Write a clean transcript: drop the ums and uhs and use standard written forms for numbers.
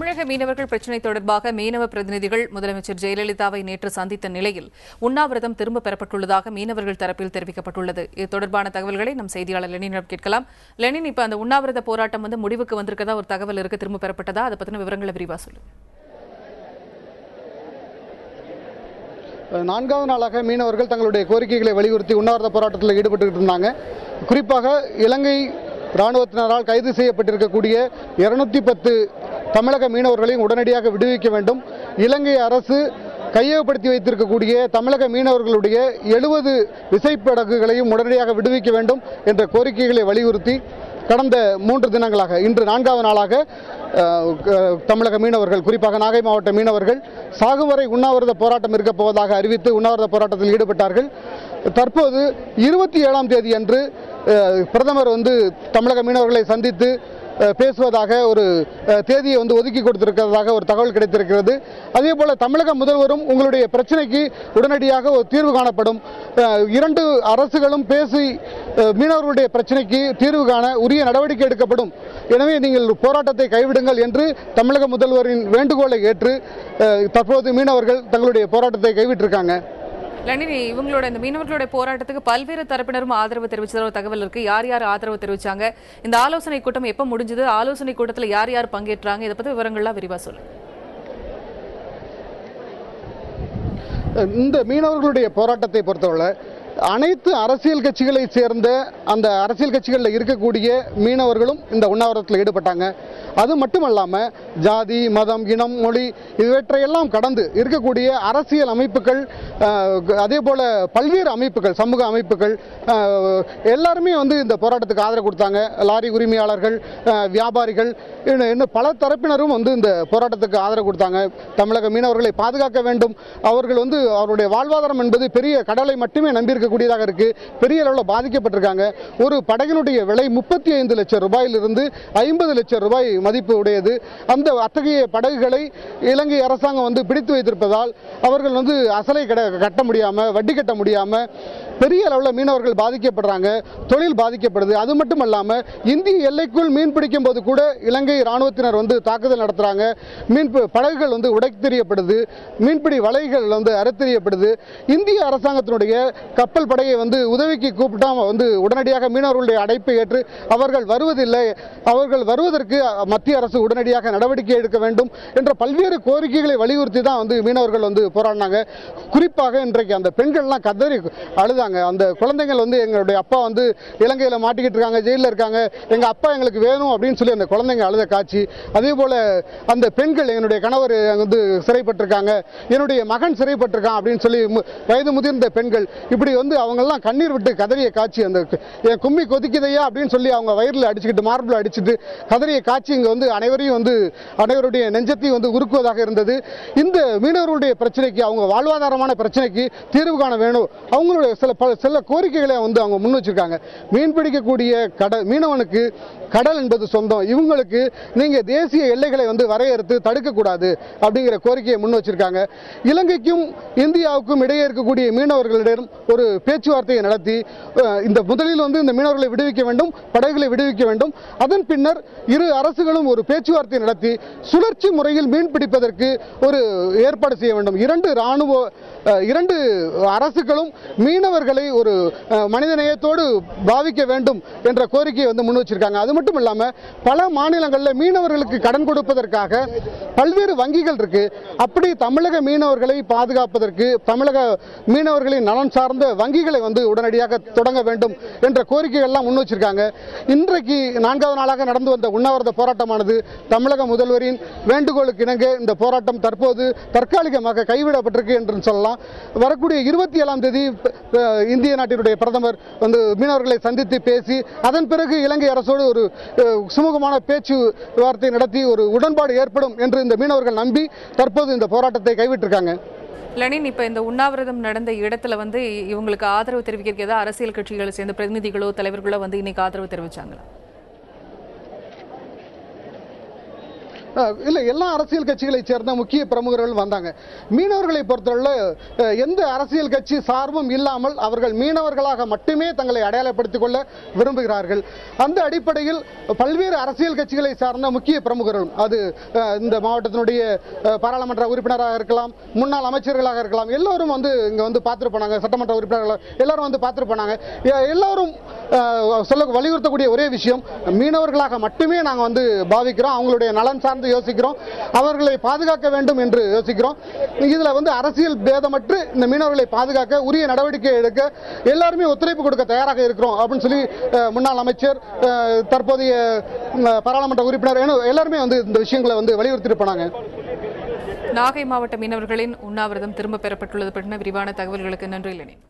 தமிழக மீனவர்கள் பிரச்சினை தொடர்பாக மீனவ பிரதிநிதிகள் முதலமைச்சர் ஜெயலலிதாவை நேற்று சந்தித்த நிலையில் உண்ணாவிரதம் திரும்ப பெறப்பட்டுள்ளதாக மீனவர்கள் தரப்பில் தெரிவிக்கப்பட்டுள்ளது. இது தொடர்பான தகவல்களை நம் செய்தியாளர் லெனினிடம் கேட்கலாம். லெனின், இப்ப அந்த உண்ணாவிரத போராட்டம் முடிவுக்கு வந்திருக்கதா ஒரு தகவல் இருக்கு, திரும்ப பெறப்பட்டதா? அதை பத்தின விவரங்களை விரிவா சொல்லுங்க. நான்காவது நாளாக மீனவர்கள் தங்களுடைய கோரிக்கைகளை வலியுறுத்தி உண்ணாவிரத போராட்டத்தில் ஈடுபட்டு இருந்தாங்க. குறிப்பாக இலங்கை ராணுவத்தினரால் கைது செய்யப்பட்டிருக்கக்கூடிய 210 தமிழக மீனவர்களையும் உடனடியாக விடுவிக்க வேண்டும். இலங்கை அரசு கையகப்படுத்தி வைத்திருக்கக்கூடிய தமிழக மீனவர்களுடைய 70 விசைப்படகுகளையும் உடனடியாக விடுவிக்க வேண்டும் என்ற கோரிக்கைகளை வலியுறுத்தி கடந்த 3 தினங்களாக இன்று 4வது நாளாக தமிழக மீனவர்கள், குறிப்பாக நாகை மாவட்ட மீனவர்கள் சாகுவரை உண்ணாவிரத போராட்டம் இருக்கப் போவதாக அறிவித்து உண்ணாவிரத போராட்டத்தில் ஈடுபட்டார்கள். தற்போது 27ஆம் தேதி அன்று பிரதமர் தமிழக மீனவர்களை சந்தித்து பேசுவதாக ஒரு தேதியை ஒதுக்கி கொடுத்திருக்கிறதாக ஒரு தகவல் கிடைத்திருக்கிறது. அதே போல தமிழக முதல்வரும் உங்களுடைய பிரச்சனைக்கு உடனடியாக ஒரு தீர்வு காணப்படும், 2 அரசுகளும் பேசி மீனவர்களுடைய பிரச்சனைக்கு தீர்வு காண உரிய நடவடிக்கை எடுக்கப்படும், எனவே நீங்கள் போராட்டத்தை கைவிடுங்கள் என்று தமிழக முதல்வரின் வேண்டுகோளை ஏற்று தற்போது மீனவர்கள் தங்களுடைய போராட்டத்தை கைவிட்டிருக்காங்க. லெனினி, இவங்களோட இந்த மீனவர்களுடைய போராட்டத்துக்கு பல்வேறு தரப்பினரும் ஆதரவு தெரிவிச்சதாக தகவல் இருக்கு. யார் யார் ஆதரவு தெரிவிச்சாங்க? இந்த ஆலோசனை கூட்டம் எப்ப முடிஞ்சது? ஆலோசனை கூட்டத்தில் யார் யார் பங்கேற்றாங்க? இதை பத்தி விவரங்கள்லாம் விரிவா சொல்லுங்க. இந்த மீனவர்களுடைய போராட்டத்தை பொறுத்தவரை அனைத்து அரசியல் கட்சிகளை சேர்ந்த அந்த அரசியல் கட்சிகளில் இருக்கக்கூடிய மீனவர்களும் இந்த உண்ணாவிரதத்தில் ஈடுபட்டாங்க. அது மட்டுமல்லாமல் ஜாதி, மதம், இனம், மொழி இவற்றையெல்லாம் கடந்து இருக்கக்கூடிய அரசியல் அமைப்புகள், அதே போல பல்வேறு அமைப்புகள், சமூக அமைப்புகள் எல்லாருமே இந்த போராட்டத்துக்கு ஆதரவு கொடுத்தாங்க. லாரி உரிமையாளர்கள், வியாபாரிகள், இன்னும் பல தரப்பினரும் இந்த போராட்டத்துக்கு ஆதரவு கொடுத்தாங்க. தமிழக மீனவர்களை பாதுகாக்க வேண்டும், அவர்கள் அவருடைய வாழ்வாதாரம் என்பது பெரிய கடலை மட்டுமே நம்பியிருக்கக்கூடியதாக இருக்கு, பெரிய அளவில் பாதிக்கப்பட்டிருக்காங்க. ஒரு படகினுடைய விலை 35 லட்சம் ரூபாயிலிருந்து 50 லட்சம் ரூபாய் மதிப்பு உடையது. அந்த அத்தகைய படகுகளை இலங்கை அரசாங்கம் பிடித்து வைத்திருப்பதால் அவர்கள் அசலை கட்ட முடியாம, வட்டி கட்ட முடியாம பெரிய அளவில் மீனவர்கள் பாதிக்கப்படுறாங்க, தொழில் பாதிக்கப்படுது. அது மட்டும் இல்லாமல் இந்திய எல்லைக்குள் மீன் பிடிக்கும் போது கூட இலங்கை ராணுவத்தினர் தாக்குதல் நடத்துறாங்க, மீன் படகுகள் உடைத்தெறியப்படுது, மீன்பிடி வலைகள் அறுத்தெறியப்படுது. இந்திய அரசாங்கத்தினுடைய கப்பல் படையை உதவிக்கு கூப்பிட்டா உடனடியாக மீனவர்களுடைய அழைப்பை ஏற்று அவர்கள் வருவதில்லை, அவர்கள் வருவதற்கு மத்திய அரசு உடனடியாக நடவடிக்கை எடுக்க வேண்டும் என்ற பல்வேறு கோரிக்கைகளை வலியுறுத்தி தான் மீனவர்கள் போராடினாங்க. குறிப்பாக இன்றைக்கு அந்த பெண்கள்லாம் கதறி அழுதாங்க. அந்த குழந்தைகள் எங்களுடைய அப்பா இலங்கையில் மாட்டிக்கிட்டு இருக்காங்க, ஜெயிலில் இருக்காங்க, எங்க அப்பா எங்களுக்கு வேணும் அப்படின்னு சொல்லி அந்த குழந்தைங்க அழுத காட்சி. அதே போல அந்த பெண்கள், என்னுடைய கணவர் சிறைப்பட்டிருக்காங்க, என்னுடைய மகன் சிறைப்பட்டிருக்கான் அப்படின்னு சொல்லி வயது முதிர்ந்த பெண்கள் இப்படி அவங்கெல்லாம் கண்ணீர் விட்டு கதறிய காட்சி. அந்த கும்மி கொதிக்குதையா அப்படின்னு சொல்லி அவங்க வயிறில் அடிச்சுக்கிட்டு, மார்பிள் அடிச்சுட்டு கதறிய காட்சி இங்க அனைவரையும் அனைவருடைய நெஞ்சத்தையும் உருக்குவதாக இருந்தது. இந்த மீனவர்களுடைய பிரச்சனைக்கு, அவங்க வாழ்வாதாரமான பிரச்சனைக்கு தீர்வு காண வேணும். அவங்களுடைய சில கோரிக்கைகளை அவங்க முன் வச்சிருக்காங்க. மீன் பிடிக்கக்கூடிய மீனவனுக்கு கடல் என்பது சொந்தம், இவங்களுக்கு நீங்க தேசிய எல்லைகளை வரையறுத்து தடுக்கக்கூடாது அப்படிங்கிற கோரிக்கையை முன் வச்சிருக்காங்க. இலங்கைக்கும் இந்தியாவுக்கும் இடையே இருக்கக்கூடிய மீனவர்களிடம் ஒரு பேச்சுவார்த்தையை நடத்தி இந்த முதலில் இந்த மீனவர்களை விடுவிக்க வேண்டும், படகுகளை விடுவிக்க வேண்டும். அதன் பின்னர் இரு அரசுகளும் ஒரு பேச்சுவார்த்தை நடத்தி சுழற்சி முறையில் மீன் பிடிப்பதற்கு ஒரு ஏற்பாடு செய்ய வேண்டும். இரண்டு அரசுகளும் மீனவர்களை ஒரு மனிதநேயத்தோடு பாவிக்க வேண்டும் என்ற கோரிக்கையை முன் வச்சிருக்காங்க. அது மட்டும் இல்லாம பல மாநிலங்களில் மீனவர்களுக்கு கடன் கொடுப்பதற்காக பல்வேறு வங்கிகள் இருக்கு. அப்படி தமிழக மீனவர்களை பாதுகாப்பதற்கு தமிழக மீனவர்களின் நலன் சார்ந்த வங்கிகளை உடனடியாக தொடங்க வேண்டும் என்ற கோரிக்கைகள் எல்லாம் முன் வச்சிருக்காங்க. இன்றைக்கு 4வது நாளாக நடந்து வந்த உண்ணாவிரத போராட்டமானது தமிழக முதல்வரின் வேண்டுகோளுக்கு இணங்க இந்த போராட்டம் தற்போது தற்காலிகமாக கைவிடப்பட்டிருக்கு என்று சொல்லலாம். வரக்கூடிய 27ஆம் தேதி இந்திய நாட்டினுடைய பிரதமர் மீனவர்களை சந்தித்து பேசி அதன் பிறகு இலங்கை அரசோடு ஒரு சுமூகமான பேச்சுவார்த்தை நடத்தி ஒரு உடன்பாடு ஏற்படும் என்று இந்த மீனவர்கள் நம்பி தற்போது இந்த போராட்டத்தை கைவிட்டிருக்காங்க. லெனின், இப்ப இந்த உண்ணாவிரதம் நடந்த இடத்துல இவங்களுக்கு ஆதரவு தெரிவிக்க ஏதாவது அரசியல் கட்சிகளை சேர்ந்த பிரதிநிதிகளோ தலைவர்களோ இன்னைக்கு ஆதரவு தெரிவிச்சாங்களா? இல்லை, எல்லா அரசியல் கட்சிகளை சேர்ந்த முக்கிய பிரமுகர்கள் வந்தாங்க. மீனவர்களை பொறுத்தவரை எந்த அரசியல் கட்சி சார்பும் இல்லாமல் அவர்கள் மீனவர்களாக மட்டுமே தங்களை அடையாளப்படுத்திக் கொள்ள விரும்புகிறார்கள். அந்த அடிப்படையில் பல்வேறு அரசியல் கட்சிகளை சார்ந்த முக்கிய பிரமுகர்களும், அது இந்த மாவட்டத்தினுடைய பாராளுமன்ற உறுப்பினராக இருக்கலாம், முன்னாள் அமைச்சர்களாக இருக்கலாம், எல்லோரும் வந்து இங்க வந்து பார்த்துட்டு போனாங்க. சட்டமன்ற உறுப்பினர்கள் எல்லாரும் வந்து பார்த்துட்டு போனாங்க. எல்லாரும் வலியுறுத்தக்கூடிய ஒரே விஷயம், மீனவர்களாக மட்டுமே நாங்கள் வந்து பாவிக்கிறோம், அவங்களுடைய நலன் சார்ந்து யோசிக்கிறோம், அவர்களை பாதுகாக்க வேண்டும் என்று யோசிக்கிறோம். இதுல வந்து அரசியல் பேதமற்று இந்த மீனவர்களை பாதுகாக்க உரிய நடவடிக்கை எடுக்க எல்லாருமே ஒத்துழைப்பு கொடுக்க தயாராக இருக்கிறோம் அப்படின்னு சொல்லி முன்னாள் அமைச்சர், தற்போதைய பாராளுமன்ற உறுப்பினர் எல்லாருமே வந்து இந்த விஷயங்களை வந்து வலியுறுத்திட்டு போனாங்க. நாகை மாவட்ட மீனவர்களின் உண்ணாவிரதம் திரும்ப பெறப்பட்டுள்ளது பற்றின விரிவான தகவல்களுக்கு நன்றி லெனின்.